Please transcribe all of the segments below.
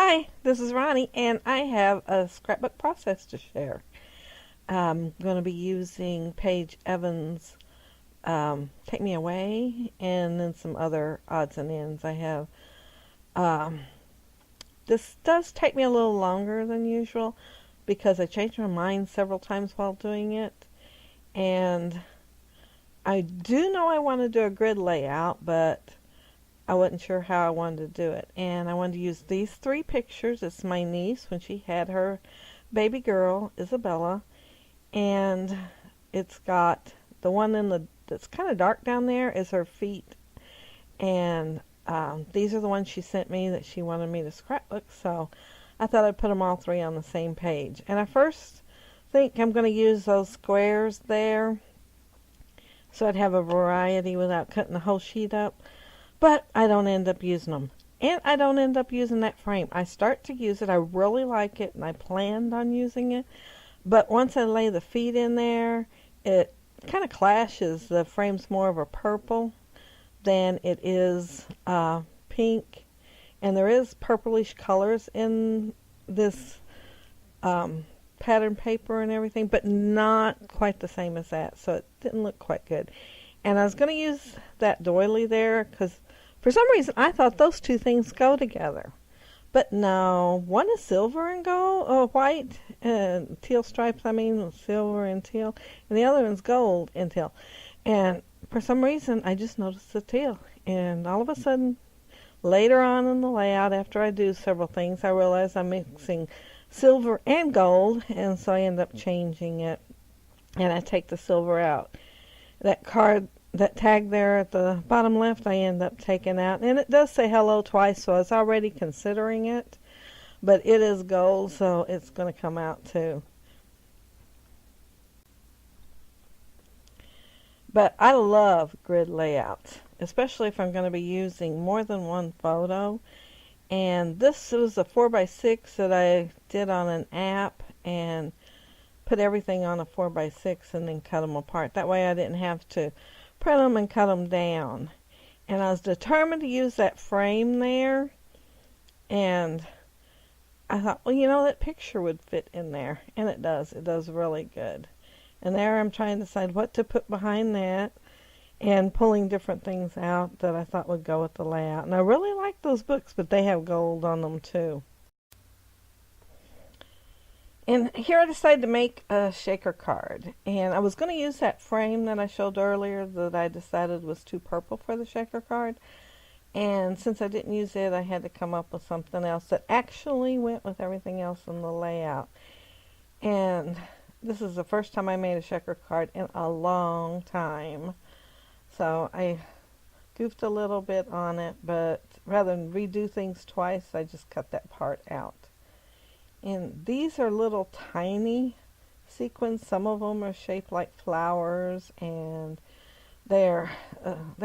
Hi, this is Ronnie, and I have a scrapbook process to share. I'm going to be using Paige Evans' Take Me Away, and then some other odds and ends. Um, this does take me a little longer than usual because I changed my mind several times while doing it, and I do know I want to do a grid layout, but I wasn't sure how I wanted to do it. And I wanted to use these three pictures. It's my niece when she had her baby girl, Isabella, and it's got the one in the that's kind of dark down there is her feet, and these are the ones she sent me that she wanted me to scrapbook. So I thought I'd put them all three on the same page. And I first think I'm going to use those squares there, so I'd have a variety without cutting the whole sheet up. But I don't end up using them. And I don't end up using that frame. I start to use it. I really like it, and I planned on using it. But once I lay the feet in there, it kind of clashes. The frame's more of a purple than it is pink. And there is purplish colors in this pattern paper and everything, but not quite the same as that. So it didn't look quite good. And I was going to use that doily there because for some reason I thought those two things go together. But no, one is silver and gold, or white and teal stripes, silver and teal, and the other one's gold and teal. And for some reason I just noticed the teal. And all of a sudden, later on in the layout, after I do several things, I realize I'm mixing silver and gold, and so I end up changing it, and I take the silver out. That card, that tag there at the bottom left, I end up taking out. And it does say hello twice, so I was already considering it. But it is gold, so it's going to come out too. But I love grid layouts, especially if I'm going to be using more than one photo. And this was a 4x6 that I did on an app, and put everything on a 4x6 and then cut them apart. That way I didn't have to print them and cut them down. And I was determined to use that frame there. And I thought, well, that picture would fit in there. And it does. It does really good. And there I'm trying to decide what to put behind that and pulling different things out that I thought would go with the layout. And I really like those books, but they have gold on them too. And here I decided to make a shaker card. And I was going to use that frame that I showed earlier that I decided was too purple for the shaker card. And since I didn't use it, I had to come up with something else that actually went with everything else in the layout. And this is the first time I made a shaker card in a long time. So I goofed a little bit on it, but rather than redo things twice, I just cut that part out. And these are little tiny sequins. Some of them are shaped like flowers, and they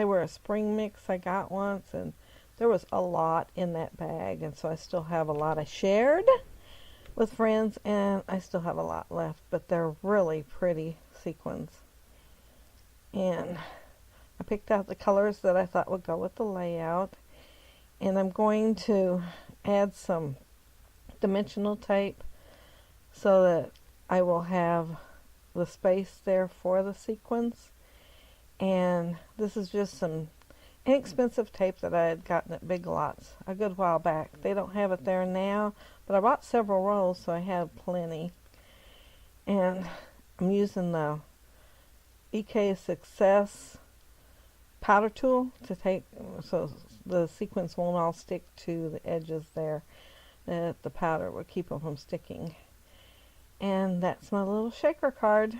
were a spring mix I got once, and there was a lot in that bag, and so I still have a lot I shared with friends, and I still have a lot left, but they're really pretty sequins. And I picked out the colors that I thought would go with the layout, and I'm going to add some dimensional tape so that I will have the space there for the sequins. And this is just some inexpensive tape that I had gotten at Big Lots a good while back. They don't have it there now, but I bought several rolls, so I have plenty. And I'm using the EK Success powder tool to take so the sequins won't all stick to the edges there. That the powder will keep them from sticking. And that's my little shaker card.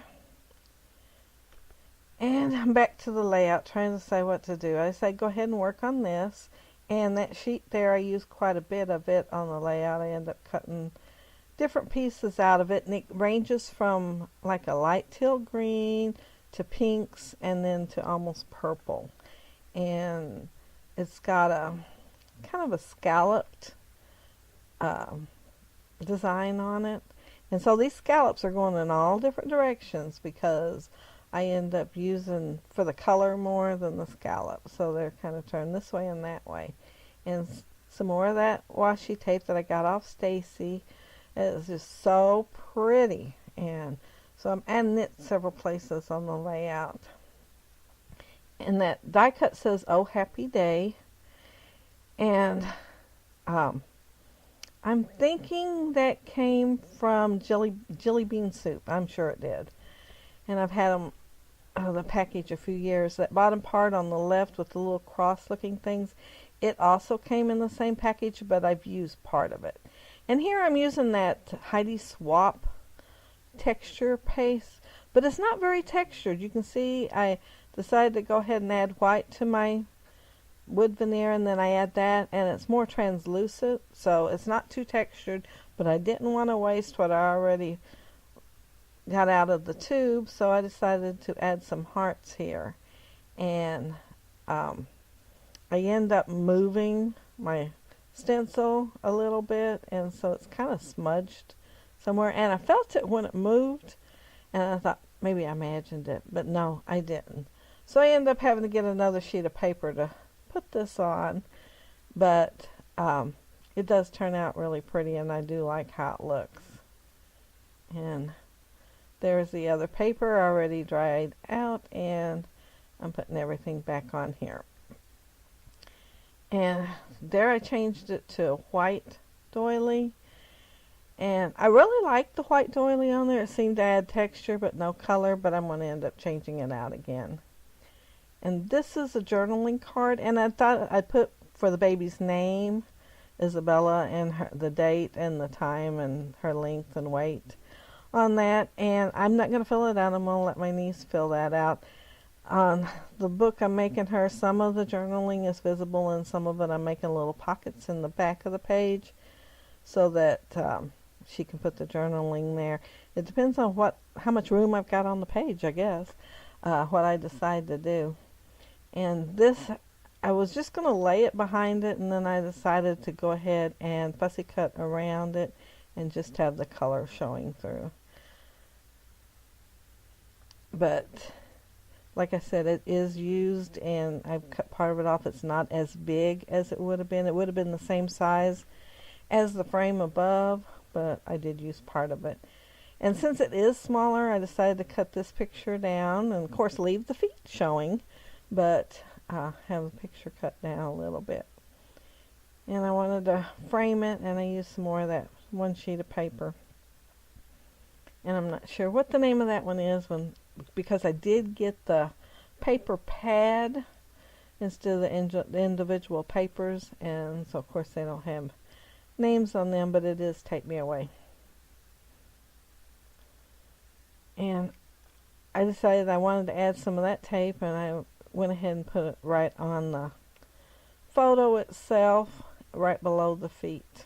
And I'm back to the layout, trying to decide what to do. I said go ahead and work on this. And that sheet there, I used quite a bit of it on the layout. I end up cutting different pieces out of it. And it ranges from like a light teal green to pinks and then to almost purple. And it's got a kind of a scalloped design on it. And so these scallops are going in all different directions because I end up using for the color more than the scallop. So they're kind of turned this way and that way. And some more of that washi tape that I got off Stacy. It's just so pretty. And so I'm adding it several places on the layout. And that die cut says, "Oh, happy day." And um, I'm thinking that came from jelly bean soup. I'm sure it did. And I've had them, the package, a few years. That bottom part on the left with the little cross-looking things, it also came in the same package, but I've used part of it. And here I'm using that Heidi Swap texture paste, but it's not very textured. You can see I decided to go ahead and add white to my wood veneer, and then I add that, and it's more translucent, so it's not too textured, but I didn't want to waste what I already got out of the tube, so I decided to add some hearts here. And I end up moving my stencil a little bit, and so it's kind of smudged somewhere, and I felt it when it moved, and I thought maybe I imagined it, but no, I didn't. So I ended up having to get another sheet of paper to put this on, but it does turn out really pretty, and I do like how it looks. And there's the other paper already dried out, and I'm putting everything back on here. And there I changed it to a white doily, and I really like the white doily on there. It seemed to add texture but no color, but I'm going to end up changing it out again. And this is a journaling card, and I thought I'd put for the baby's name, Isabella, and the date and the time and her length and weight on that. And I'm not going to fill it out. I'm going to let my niece fill that out. On the book I'm making her, some of the journaling is visible, and some of it I'm making little pockets in the back of the page so that she can put the journaling there. It depends on how much room I've got on the page, I guess, what I decide to do. And this, I was just going to lay it behind it, and then I decided to go ahead and fussy cut around it and just have the color showing through. But like I said, it is used, and I've cut part of it off. It's not as big as it would have been. It would have been the same size as the frame above, but I did use part of it. And since it is smaller, I decided to cut this picture down, and of course leave the feet showing, but have the picture cut down a little bit. And I wanted to frame it, and I used some more of that one sheet of paper. And I'm not sure what the name of that one is, because I did get the paper pad instead of the individual papers, and so of course they don't have names on them, but it is Take Me Away. And I decided I wanted to add some of that tape, and I went ahead and put it right on the photo itself, right below the feet.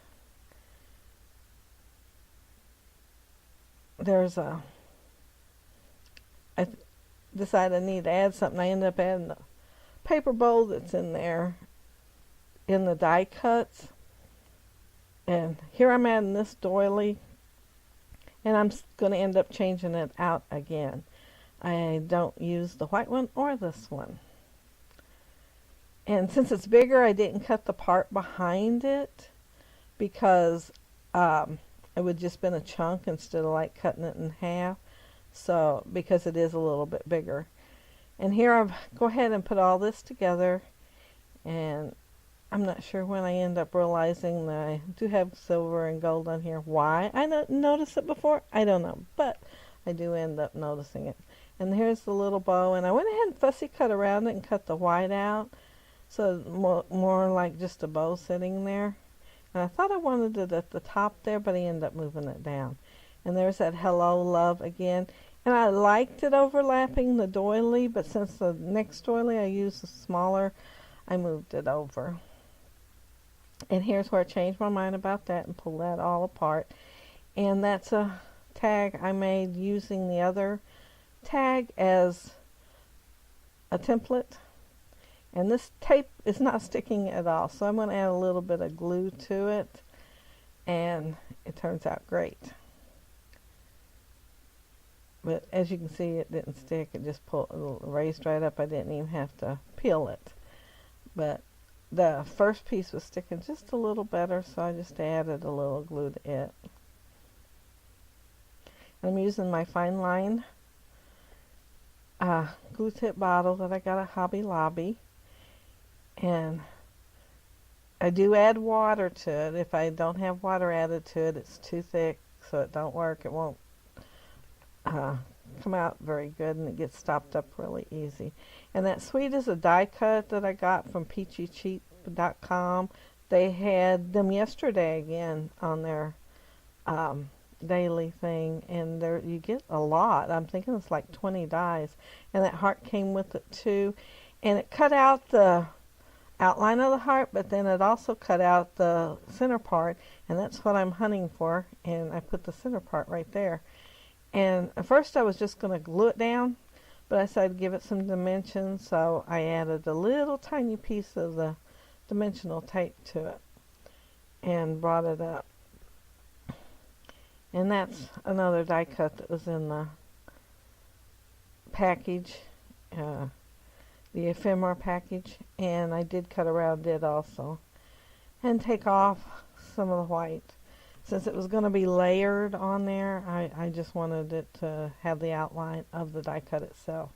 I decided I needed to add something. I ended up adding the paper bowl that's in there in the die cuts. And here I'm adding this doily, and I'm going to end up changing it out again. I don't use the white one or this one. And since it's bigger, I didn't cut the part behind it because it would just been a chunk instead of like cutting it in half. So because it is a little bit bigger. And here I'll go ahead and put all this together, and I'm not sure when I end up realizing that I do have silver and gold on here. Why I didn't notice it before, I don't know, but I do end up noticing it. And here's the little bow, and I went ahead and fussy cut around it and cut the white out, so more like just a bow sitting there. And I thought I wanted it at the top there, but I ended up moving it down. And there's that hello love again. And I liked it overlapping the doily, but since the next doily I used a smaller, I moved it over. And here's where I changed my mind about that and pulled that all apart. And that's a tag I made using the other tag as a template. And this tape is not sticking at all, so I'm going to add a little bit of glue to it, and it turns out great. But as you can see, it didn't stick. It just raised right up. I didn't even have to peel it. But the first piece was sticking just a little better, so I just added a little glue to it. I'm using my fine line glue tip bottle that I got at Hobby Lobby, and I do add water to it. If I don't have water added to it, it's too thick, so it don't work. It won't come out very good, and it gets stopped up really easy. And that Sweet is a die cut that I got from peachycheap.com. They had them yesterday again on their daily thing, and there you get a lot. I'm thinking it's like 20 dies, and that heart came with it too, and it cut out the outline of the heart, but then it also cut out the center part, and that's what I'm hunting for, and I put the center part right there. And at first I was just going to glue it down, but I decided to give it some dimension, so I added a little tiny piece of the dimensional tape to it and brought it up. And that's another die cut that was in the package, the ephemera package, and I did cut around it also. And take off some of the white. Since it was going to be layered on there, I just wanted it to have the outline of the die cut itself.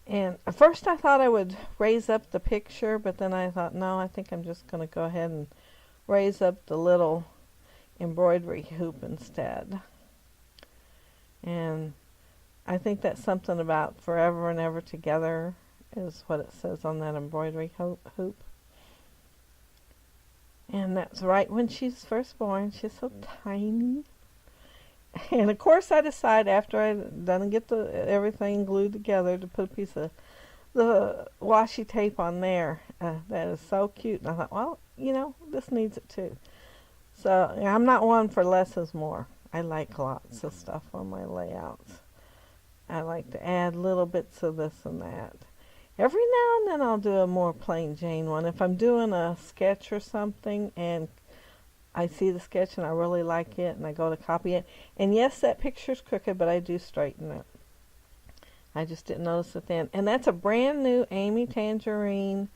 And at first I thought I would raise up the picture, but then I thought, no, I think I'm just going to go ahead and raise up the little embroidery hoop instead. And I think that's something about forever and ever together is what it says on that embroidery hoop. And that's right when she's first born. She's so tiny. And of course I decide after I'm done and get everything glued together to put a piece of the washi tape on there. That is so cute. And I thought, well, you know, this needs it too. So I'm not one for less is more. I like lots of stuff on my layouts. I like to add little bits of this and that. Every now and then I'll do a more plain Jane one. If I'm doing a sketch or something and I see the sketch and I really like it and I go to copy it. And yes, that picture's crooked, but I do straighten it. I just didn't notice it then. And that's a brand new Amy Tangerine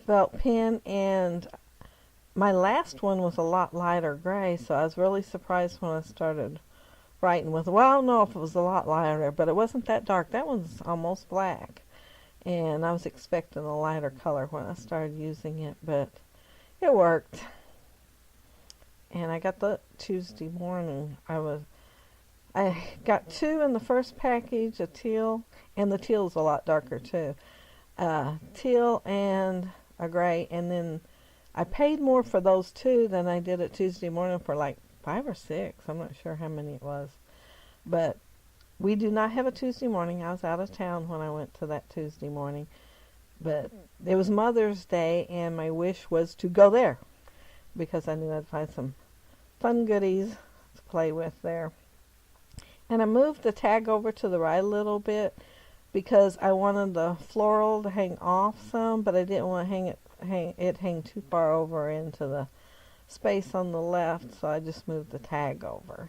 felt pen, and my last one was a lot lighter gray, so I was really surprised when I started writing with, well, I don't know if it was a lot lighter, but it wasn't that dark. That one's almost black, and I was expecting a lighter color when I started using it, but it worked. And I got the Tuesday morning. I got two in the first package, a teal, and the teal is a lot darker too. Teal and a gray, and then I paid more for those two than I did at Tuesday morning for like 5 or 6. I'm not sure how many it was. But we do not have a Tuesday morning. I was out of town when I went to that Tuesday morning. But it was Mother's Day, and my wish was to go there because I knew I'd find some fun goodies to play with there. And I moved the tag over to the right a little bit because I wanted the floral to hang off some, but I didn't want to hang too far over into the space on the left, so I just moved the tag over.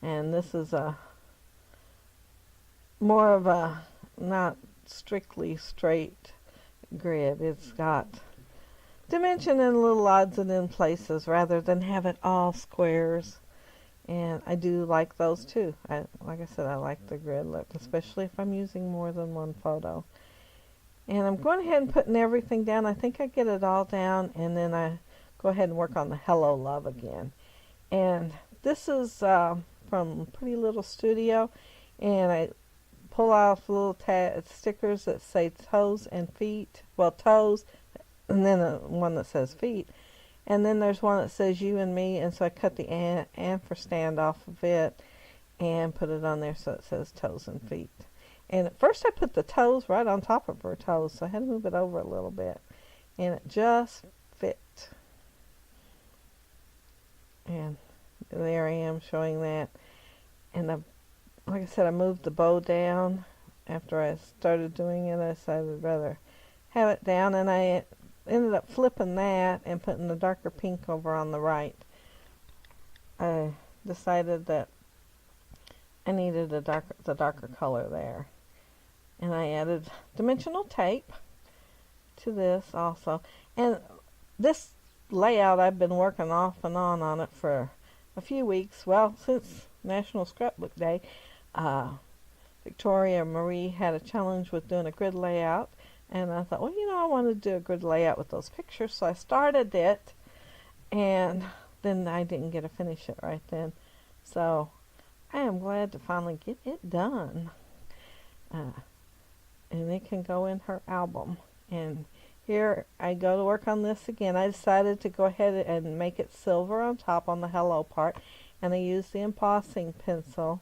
And this is a more of a not strictly straight grid. It's got dimension and little odds and ends places rather than have it all squares. And I do like those too. Like I said, I like the grid look, especially if I'm using more than one photo. And I'm going ahead and putting everything down. I think I get it all down, and then I go ahead and work on the Hello Love again. And this is from Pretty Little Studio, and I pull off little stickers that say toes and feet. Well, toes, and then one that says feet. And then there's one that says you and me, and so I cut the ampersand off of it and put it on there so it says toes and feet. And at first I put the toes right on top of her toes, so I had to move it over a little bit. And it just fit. And there I am showing that. And like I said, I moved the bow down. After I started doing it, I decided I'd rather have it down, and I ended up flipping that and putting the darker pink over on the right. I decided that I needed the darker color there. And I added dimensional tape to this also. And this layout, I've been working off and on it for a few weeks. Well, since National Scrapbook Day, Victoria Marie had a challenge with doing a grid layout. And I thought, well, I want to do a grid layout with those pictures. So I started it, and then I didn't get to finish it right then. So I am glad to finally get it done. And it can go in her album. And here I go to work on this again. I decided to go ahead and make it silver on top on the hello part. And I used the embossing pencil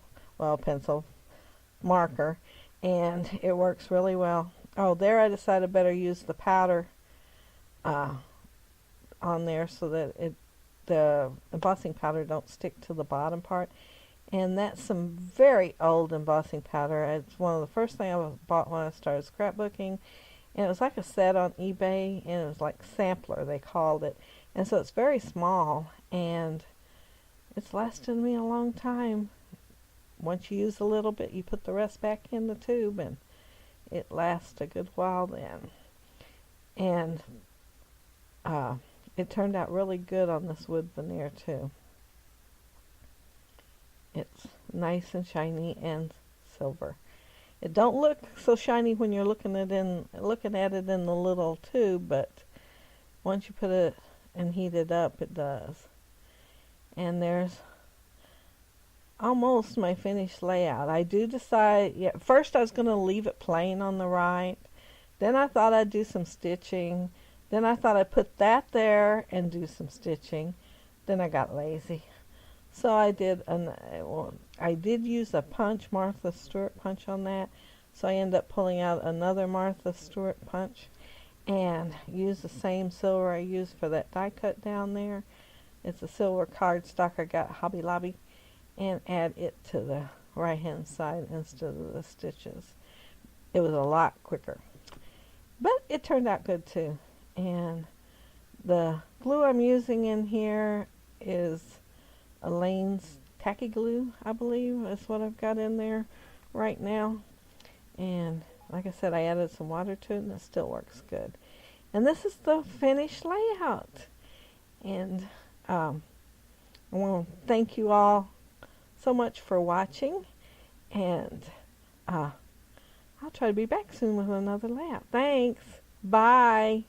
marker. And it works really well. Oh, there I decided better use the powder on there so that the embossing powder don't stick to the bottom part. And that's some very old embossing powder. It's one of the first things I bought when I started scrapbooking. And it was like a set on eBay, and it was like sampler, they called it. And so it's very small, and it's lasted me a long time. Once you use a little bit, you put the rest back in the tube, and it lasts a good while then. And it turned out really good on this wood veneer too. It's nice and shiny and silver. It don't look so shiny when you're looking at it in the little tube, but once you put it and heat it up, it does. And there's almost my finished layout. I do decide, first I was going to leave it plain on the right. Then I thought I'd do some stitching. Then I thought I'd put that there and do some stitching. Then I got lazy. So I did use a punch, Martha Stewart punch on that. So I ended up pulling out another Martha Stewart punch and used the same silver I used for that die cut down there. It's a silver cardstock I got at Hobby Lobby, and add it to the right hand side instead of the stitches. It was a lot quicker, but it turned out good too. And the glue I'm using in here is Elaine's tacky glue, I believe is what I've got in there right now. And like I said, I added some water to it, and it still works good. And this is the finished layout. And I want to thank you all so much for watching, and I'll try to be back soon with another layout. Thanks. Bye.